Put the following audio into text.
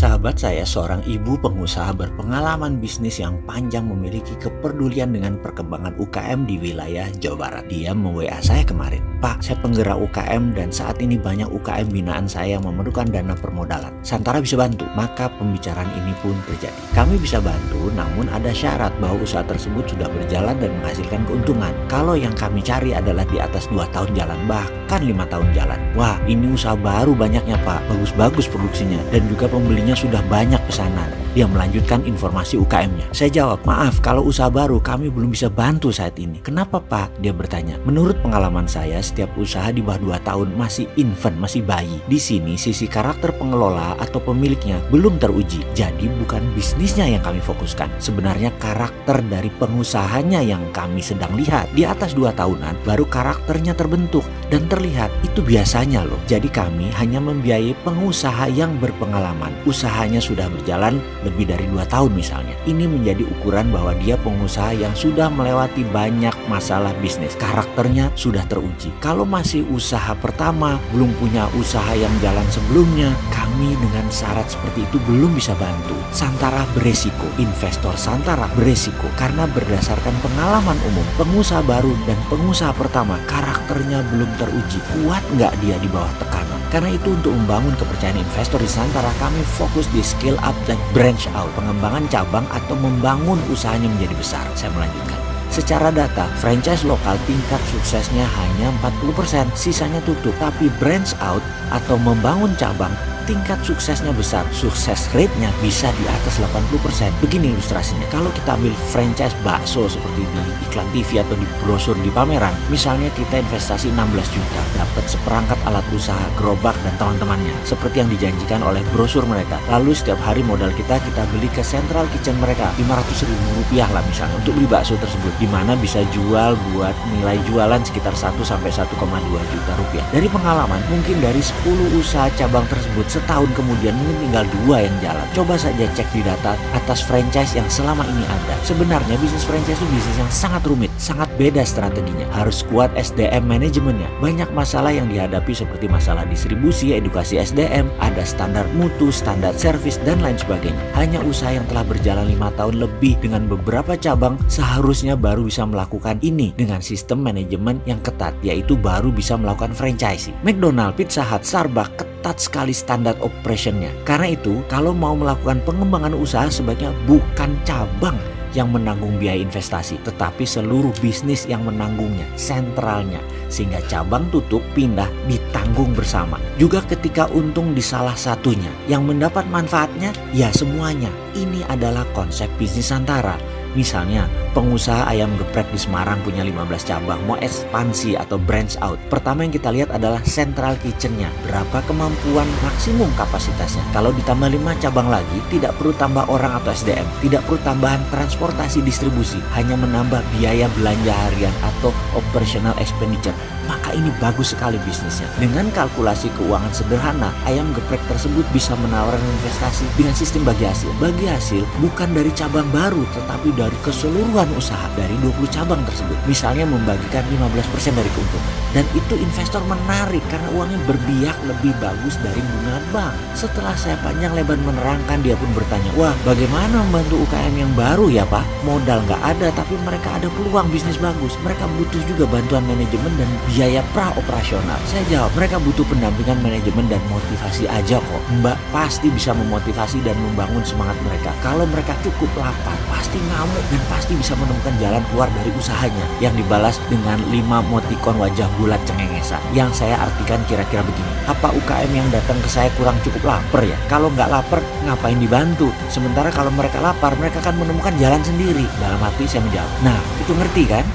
Sahabat saya seorang ibu pengusaha berpengalaman bisnis yang panjang memiliki kepedulian dengan perkembangan UKM di wilayah Jawa Barat. Dia me-WA saya kemarin, "Pak, saya penggerak UKM dan saat ini banyak UKM binaan saya yang memerlukan dana permodalan. Santara bisa bantu?" Maka pembicaraan ini pun terjadi. Kami bisa bantu, namun ada syarat bahwa usaha tersebut sudah berjalan dan menghasilkan keuntungan. Kalau yang kami cari adalah di atas 2 tahun jalan, bahkan 5 tahun jalan. Wah, ini usaha baru banyaknya Pak, bagus-bagus produksinya dan juga pembelinya sudah banyak pesanan. Dia melanjutkan informasi UKM-nya. Saya jawab, "Maaf, kalau usaha baru kami belum bisa bantu saat ini." "Kenapa Pak?" Dia bertanya. "Menurut pengalaman saya, setiap usaha di bawah 2 tahun masih infant, masih bayi. Di sini sisi karakter pengelola atau pemiliknya belum teruji. Jadi bukan bisnisnya yang kami fokuskan. Sebenarnya karakter dari pengusahanya yang kami sedang lihat. Di atas 2 tahunan baru karakternya terbentuk dan terlihat. Itu biasanya loh. Jadi kami hanya membiayai pengusaha yang berpengalaman. Usahanya sudah berjalan lebih dari 2 tahun misalnya. Ini menjadi ukuran bahwa dia pengusaha yang sudah melewati banyak masalah bisnis. Karakternya sudah teruji. Kalau masih usaha pertama, belum punya usaha yang jalan sebelumnya, kami dengan syarat seperti itu belum bisa bantu. Santara beresiko, investor Santara beresiko karena berdasarkan pengalaman umum, pengusaha baru dan pengusaha pertama karakternya belum teruji. Kuat nggak dia di bawah tekanan? Karena itu untuk membangun kepercayaan investor di Santara, kami fokus di scale up dan branch out, pengembangan cabang atau membangun usahanya menjadi besar. Saya melanjutkan. Secara data, franchise lokal tingkat suksesnya hanya 40%, sisanya tutup. Tapi branch out atau membangun cabang, tingkat suksesnya besar, sukses rate-nya bisa di atas 80%. Begini ilustrasinya, kalau kita ambil franchise bakso seperti di iklan TV atau di brosur di pameran, misalnya kita investasi 16 juta, dapat seperangkat alat usaha, gerobak dan teman-temannya, seperti yang dijanjikan oleh brosur mereka. Lalu setiap hari modal kita beli ke central kitchen mereka, 500 ribu rupiah lah misalnya, untuk beli bakso tersebut, di mana bisa jual buat nilai jualan sekitar 1-1,2 juta rupiah. Dari pengalaman, mungkin dari 10 usaha cabang tersebut, setahun kemudian mungkin tinggal 2 yang jalan. Coba saja cek di data atas franchise yang selama ini ada. Sebenarnya bisnis franchise itu bisnis yang sangat rumit, sangat beda strateginya. Harus kuat SDM manajemennya. Banyak masalah yang dihadapi seperti masalah distribusi, edukasi SDM, ada standar mutu, standar servis, dan lain sebagainya. Hanya usaha yang telah berjalan 5 tahun lebih dengan beberapa cabang seharusnya baru bisa melakukan ini dengan sistem manajemen yang ketat, yaitu baru bisa melakukan franchising. McDonald, Pizza Hut, Starbucks ketat sekali standar operationnya. Karena itu, kalau mau melakukan pengembangan usaha sebaiknya bukan cabang yang menanggung biaya investasi, tetapi seluruh bisnis yang menanggungnya, sentralnya, sehingga cabang tutup, pindah, ditanggung bersama. Juga ketika untung di salah satunya, yang mendapat manfaatnya, ya semuanya. Ini adalah konsep bisnis Santara. Misalnya, pengusaha ayam geprek di Semarang punya 15 cabang, mau ekspansi atau branch out. Pertama yang kita lihat adalah central kitchen-nya, berapa kemampuan maksimum kapasitasnya. Kalau ditambah 5 cabang lagi, tidak perlu tambah orang atau SDM, tidak perlu tambahan transportasi distribusi, hanya menambah biaya belanja harian atau operational expenditure. Maka ini bagus sekali bisnisnya. Dengan kalkulasi keuangan sederhana, ayam geprek tersebut bisa menawarkan investasi dengan sistem bagi hasil. Bagi hasil bukan dari cabang baru, tetapi dari keseluruhan usaha dari 20 cabang tersebut. Misalnya membagikan 15% dari keuntungan. Dan itu investor menarik karena uangnya berbiak lebih bagus dari bunga bank. Setelah saya panjang lebar menerangkan, dia pun bertanya, "Wah, bagaimana membantu UKM yang baru ya Pak? Modal nggak ada tapi mereka ada peluang bisnis bagus. Mereka butuh juga bantuan manajemen dan biaya pra-operasional." Saya jawab, "Mereka butuh pendampingan manajemen dan motivasi aja kok. Mbak pasti bisa memotivasi dan membangun semangat mereka. Kalau mereka cukup lapar, pasti ngamuk dan pasti bisa menemukan jalan keluar dari usahanya." Yang dibalas dengan 5 emotikon wajah bulat cengengesan. Yang saya artikan kira-kira begini, apa UKM yang datang ke saya kurang cukup lapar ya? Kalau nggak lapar, ngapain dibantu? Sementara kalau mereka lapar, mereka akan menemukan jalan sendiri. Dalam hati saya menjawab, "Nah, itu ngerti kan?"